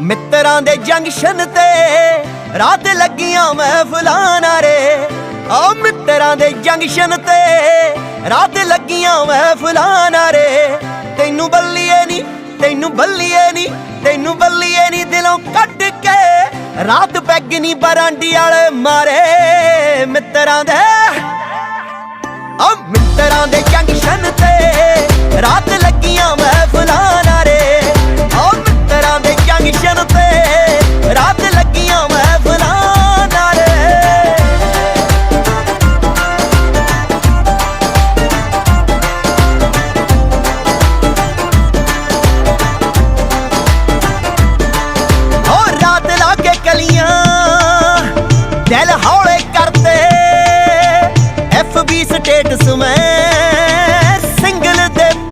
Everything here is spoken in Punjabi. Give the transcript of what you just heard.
ਮਿੱਤਰਾਂ ਦੇ ਜੰਕਸ਼ਨ ਤੇ ਰਾਤ ਲੱਗੀਆਂ ਮਹਿਫਲਾਂ ਨਾਰੇ। ਆ ਮਿੱਤਰਾਂ ਦੇ ਜੰਕਸ਼ਨ ਤੇ ਰਾਤ ਲੱਗੀਆਂ ਮਹਿਫਲਾਂ ਨਾਰੇ। ਤੈਨੂੰ ਬੱਲੀਏ ਨੀ, ਤੈਨੂੰ ਬੱਲੀਏ ਨੀ, ਤੈਨੂੰ ਬੱਲੀਏ ਨੀ ਦਿਲੋਂ ਕੱਢ ਕੇ ਰਾਤ ਪੈਗ ਨੀ ਬਰਾਂਡੀ ਵਾਲੇ ਮਾਰੇ। ਮਿੱਤਰਾਂ ਦੇ ਮਿੱਤਰਾਂ ਦੇ ਜੰਕਸ਼ਨ ਤੇ ਰਾਤ ਲੱਗੀਆਂ ਮਹਿਫਲਾਂ ਨਾਰੇ। ਮਿੱਤਰਾਂ ਦੇ ਜੰਕਸ਼ਨ ਤੇ ਰਾਤ ਲੱਗੀਆਂ ਮਹਿਫਲਾਂ ਨਾਰੇ। ਰਾਤ ਲਾ ਕੇ ਕਲੀਆਂ ਦਿਲ ਹੌਲੇ ਕਰਦੇ FB ਸਟੇਟਸ ਮੈਂ